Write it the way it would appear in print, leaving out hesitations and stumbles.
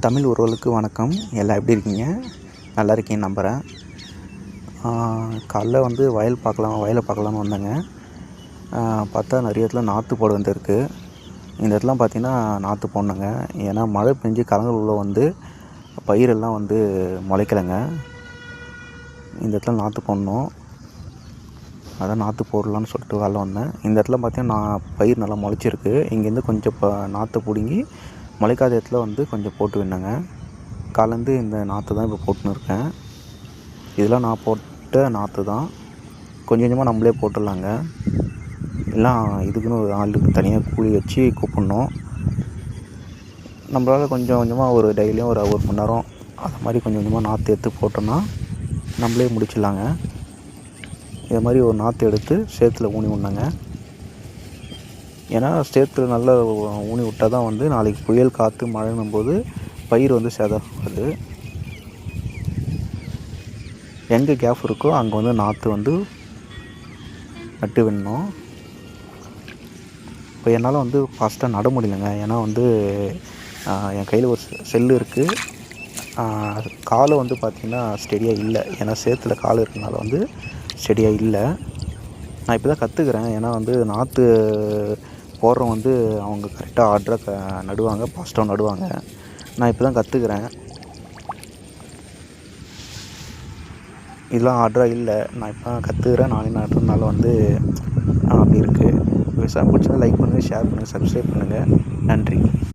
தமிழ் உறவுகளுக்கு வணக்கம். எல்லாம் எப்படி இருக்கீங்க? நல்லா இருக்கீங்கன்னு நம்புகிறேன். காலைல வயலை பார்க்கலான்னு வந்தேங்க. பார்த்தா நிறைய இடத்துல நாற்று போட வந்திருக்கு. இந்த இடத்துலாம் பார்த்திங்கன்னா நாற்று போடணுங்க. ஏன்னா மழை பெஞ்சு கலங்கள் உள்ள பயிரெல்லாம் முளைக்கலைங்க. இந்த இடத்துல நாற்று போடணும். அதான் நாற்று போடலான்னு சொல்லிட்டு காலைல வந்தேன். இந்த இடத்துல பார்த்திங்கன்னா பயிர் நல்லா முளைச்சிருக்கு. இங்கேருந்து கொஞ்சம் நாற்று பிடுங்கி முளைக்காத இடத்துல கொஞ்சம் போட்டு விடணுங்க. காலேருந்து இந்த நாற்று தான் இப்போ போட்டுன்னு இருக்கேன். இதெல்லாம் நான் போட்ட நாற்று தான். கொஞ்சம் கொஞ்சமாக நம்மளே போட்டுடலாங்க. எல்லாம் இதுக்குன்னு ஒரு ஆளுக்கு தனியாக கூலி வச்சு கூப்பிட்ணும். நம்மளால் கொஞ்சம் கொஞ்சமாக ஒரு டெய்லியும் ஒரு மணி நேரம் அது மாதிரி கொஞ்சம் கொஞ்சமாக நாற்று எடுத்து போட்டோன்னா நம்மளே முடிச்சிடலாங்க. இது மாதிரி ஒரு நாற்று எடுத்து சேத்துல ஊனி விட்ணுங்க. ஏன்னா சேத்துல நல்லா ஊனி விட்டால் தான் நாளைக்கு புயல் காற்று மழைன்னும் போது பயிர் சேதாரப்படுது. எங்கே கேப் இருக்கோ அங்கே நாற்று நட்டு விடணும். இப்போ என்னால் ஃபாஸ்ட்டாக நட முடியலைங்க. ஏன்னா என் கையில் ஒரு செல்லு இருக்குது. காலை பார்த்திங்கன்னா ஸ்டெடியாக இல்லை. ஏன்னா சேத்துல கால் இருக்கிறதுனால ஸ்டெடியாக இல்லை. நான் இப்போ தான் கற்றுக்கிறேன். ஏன்னா நாற்று போடுறவங்க அவங்க கரெக்டாக ஆர்டராக நடுவாங்க, ஃபாஸ்ட்டாக நடுவாங்க. நான் இப்போ தான் கற்றுக்கிறேன். இதெல்லாம் ஆர்டராக இல்லை. நான் இப்போ தான் கற்றுக்கிறேன். நானே நடுறதுனால அப்படி இருக்குது. விவசாயம் பிடிச்சா லைக் பண்ணுங்கள், ஷேர் பண்ணுங்கள், சப்ஸ்கிரைப் பண்ணுங்கள். நன்றி.